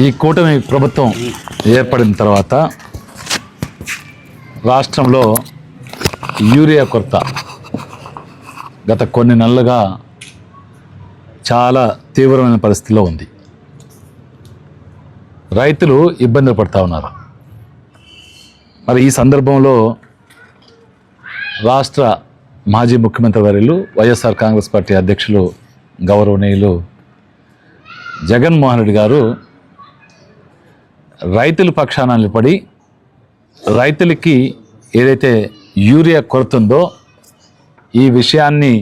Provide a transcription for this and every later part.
ఈ కూటమి ప్రభుత్వం ఏర్పడిన తర్వాత రాష్ట్రంలో యూరియా కొరత గత కొన్ని నెలలుగా చాలా తీవ్రమైన పరిస్థితిలో ఉంది. రైతులు ఇబ్బందులు పడుతూ ఉన్నారు. మరి ఈ సందర్భంలో రాష్ట్ర మాజీ ముఖ్యమంత్రి వర్యులు వైఎస్ఆర్ కాంగ్రెస్ పార్టీ అధ్యక్షులు గౌరవనీయులు జగన్మోహన్ రెడ్డి గారు రైతుల పక్షాన నిలబడి రైతులకి ఏదైతే యూరియా కొరత ఉందో ఈ విషయాన్ని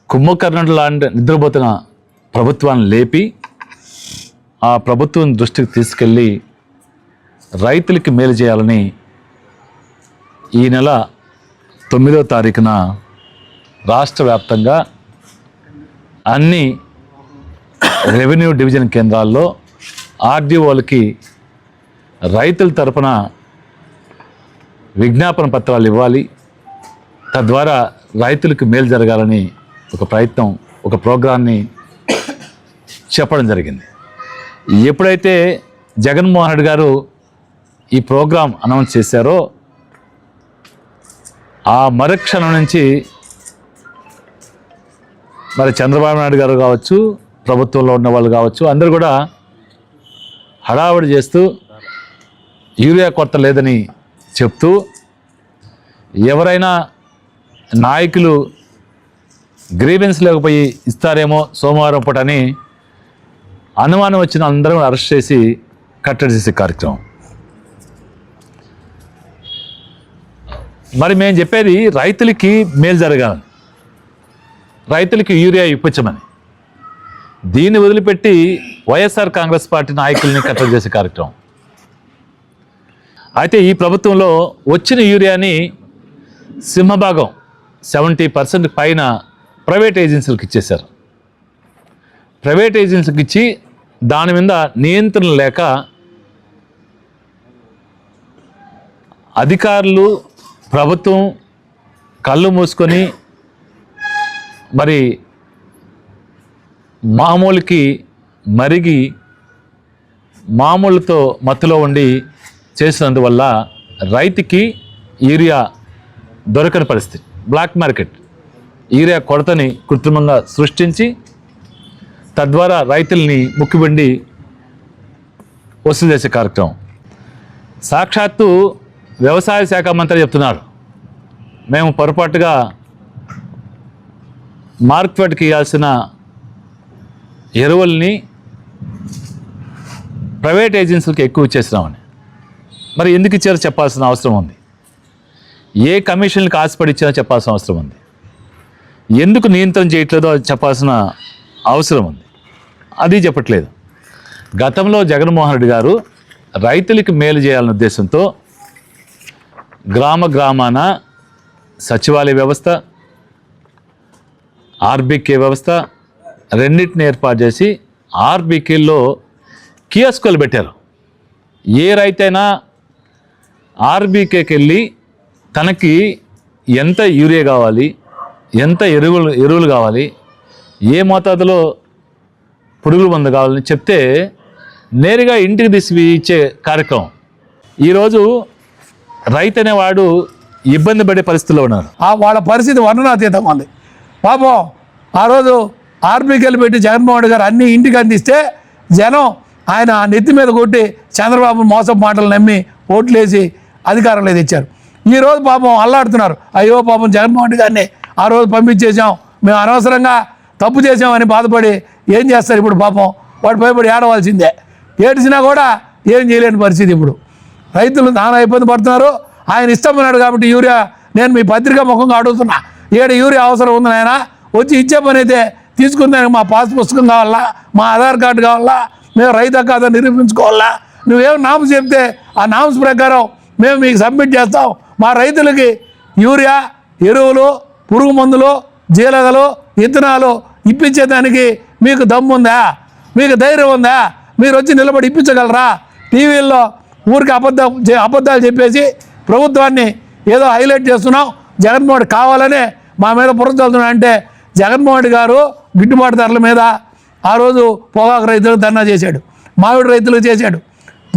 కుంభకర్ణుడు లాంటి నిద్రపోతున్న ప్రభుత్వాన్ని లేపి ఆ ప్రభుత్వం దృష్టికి తీసుకెళ్ళి రైతులకి మేలు చేయాలని ఈ నెల 9వ తారీఖున రాష్ట్ర వ్యాప్తంగా అన్ని రెవెన్యూ డివిజన్ కేంద్రాల్లో ఆర్డీఓలకి రైతుల తరపున విజ్ఞాపన పత్రాలు ఇవ్వాలి. తద్వారా రైతులకు మేలు జరగాలని ఒక ప్రోగ్రాన్ని చెప్పడం జరిగింది. ఎప్పుడైతే జగన్మోహన్ రెడ్డి గారు ఈ ప్రోగ్రాం అనౌన్స్ చేశారో ఆ మరుక్షణం నుంచి మరి చంద్రబాబు నాయుడు గారు కావచ్చు, ప్రభుత్వంలో ఉన్న వాళ్ళు కావచ్చు, అందరూ కూడా హడావుడి చేస్తూ యూరియా కొరత లేదని చెప్తూ ఎవరైనా నాయకులు గ్రీవెన్స్ లేకపోయి ఇస్తారేమో సోమవారం పూటని అనుమానం వచ్చిన అందరం అరెస్ట్ చేసి కట్టడి చేసే కార్యక్రమం. మరి మేము చెప్పేది రైతులకి మేలు జరగాలని, రైతులకి యూరియా ఇప్పించమని. దీన్ని వదిలిపెట్టి వైఎస్ఆర్ కాంగ్రెస్ పార్టీ నాయకుల్ని కట్టడి చేసే కార్యక్రమం. అయితే ఈ ప్రభుత్వంలో వచ్చిన యూరియాని సింహభాగం 70% పైన ప్రైవేట్ ఏజెన్సీలకు ఇచ్చేశారు. ప్రైవేట్ ఏజెన్సీలకు ఇచ్చి దాని మీద నియంత్రణ లేక అధికారులు ప్రభుత్వం కళ్ళు మూసుకొని మరి మామూలుకి మరిగి మామూలుతో మత్తులో ఉండి చేసినందువల్ల రైతుకి యూరియా దొరకని పరిస్థితి. బ్లాక్ మార్కెట్ యూరియా కొరతని కృత్రిమంగా సృష్టించి తద్వారా రైతుల్ని ముక్కుబండి వసూలు చేసే కార్యక్రమం. సాక్షాత్తు వ్యవసాయ శాఖ మంత్రి చెప్తున్నారు, మేము పొరపాటుగా మార్కెట్కి ఇవ్వాల్సిన ఎరువుల్ని ప్రైవేట్ ఏజెన్సీలకు ఎక్కువ ఇచ్చేసినామని. మరి ఎందుకు ఇచ్చారో చెప్పాల్సిన అవసరం ఉంది. ఏ కమిషన్లకు ఆశపడి ఇచ్చారో చెప్పాల్సిన అవసరం ఉంది. ఎందుకు నియంత్రణ చేయట్లేదో చెప్పాల్సిన అవసరం ఉంది. అది చెప్పట్లేదు. గతంలో జగన్మోహన్ రెడ్డి గారు రైతులకి మేలు చేయాలనే ఉద్దేశంతో గ్రామాన సచివాలయ వ్యవస్థ, ఆర్బీకే వ్యవస్థ రెండింటిని ఏర్పాటు చేసి ఆర్బీకేల్లో కియోస్కులు పెట్టారు. ఏ రైతైనా ఆర్బీకేకి వెళ్ళి తనకి ఎంత యూరియా కావాలి, ఎంత ఎరువులు కావాలి, ఏ మోతాదులో పురుగుల మందు కావాలని చెప్తే నేరుగా ఇంటికి తీసి ఇచ్చే కార్యక్రమం. ఈరోజు రైతు అనేవాడు ఇబ్బంది పడే పరిస్థితుల్లో ఉన్నారు. వాళ్ళ పరిస్థితి వర్ణనాతీతం ఉంది. పాపం ఆ రోజు ఆర్బీకేలు పెట్టి జగన్మోహన్ గారు అన్ని ఇంటికి అందిస్తే జనం ఆయన నెత్తి మీద కొట్టి చంద్రబాబు మోసం మాటలు నమ్మి ఓట్లేసి అధికారంలో తెచ్చారు. ఈరోజు పాపం అల్లాడుతున్నారు. అయ్యో పాపం జగన్మోహన్ గారిని ఆ రోజు పంపించేసాం, మేము అనవసరంగా తప్పు చేసామని బాధపడి ఏం చేస్తారు ఇప్పుడు? పాపం వాడు భయపడి ఏడవలసిందే. ఏడ్చినా కూడా ఏం చేయలేని పరిస్థితి. ఇప్పుడు రైతులు నానా ఇబ్బంది పడుతున్నారు. ఆయన ఇష్టమన్నాడు కాబట్టి యూరియా నేను మీ పత్రికా ముఖంగా అడుగుతున్నా, యూరియా అవసరం ఉంది నాయన, వచ్చి ఇచ్చే పని అయితే తీసుకుందానికి మా పాస్ పుస్తకం కావాలా, మా ఆధార్ కార్డు కావాలా, మేము రైతు కాదని నిరూపించుకోవాలా, నువ్వేం నామ్స్ చెప్తే ఆ నామ్స్ ప్రకారం మేము మీకు సబ్మిట్ చేస్తాం. మా రైతులకి యూరియా, ఎరువులు, పురుగు మందులు, జీలగలు, విత్తనాలు ఇప్పించేదానికి మీకు దమ్ముందా? మీకు ధైర్యం ఉందా? మీరు వచ్చి నిలబడి ఇప్పించగలరా? టీవీల్లో ఊరికి అబద్ధాలు చెప్పేసి ప్రభుత్వాన్ని ఏదో హైలైట్ చేస్తున్నాం, జగన్మోహన్ కావాలనే మా మీద బుర్ర చల్లుతున్నా అంటే జగన్మోహన్ గారు గిట్టుబాటు ధరల మీద ఆ రోజు పొగాకు రైతులకు ధర్నా చేశాడు, మామిడి రైతులకు చేశాడు,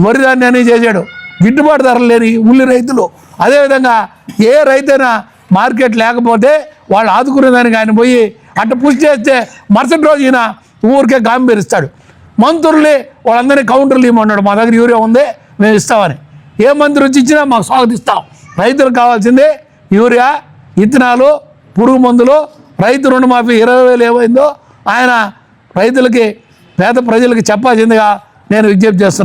వరి ధాన్యాన్ని చేశాడు, గిట్టుబాటు ధరలు లేని ఉల్లి రైతులు. అదేవిధంగా ఏ రైతైనా మార్కెట్ లేకపోతే వాళ్ళు ఆదుకునేదానికి ఆయన పోయి అట్ట పుష్ చేస్తే మరుసటి రోజు ఈయన ఊరికే గాంభీరిస్తాడు. మంత్రుల్ని వాళ్ళందరినీ కౌంటర్లు ఇవ్వమన్నాడు, మా దగ్గర యూరియా ఉంది మేము ఇస్తామని. ఏ మంత్రి వచ్చి ఇచ్చినా మాకు స్వాగతిస్తాం. రైతులకు కావాల్సిందే యూరియా, ఇత్తనాలు, పురుగు మందులు, రైతు రుణమాఫీ 20,000 ఏమైందో ఆయన రైతులకి, పేద ప్రజలకి చెప్పాల్సిందిగా నేను విజ్ఞప్తి చేస్తున్నా.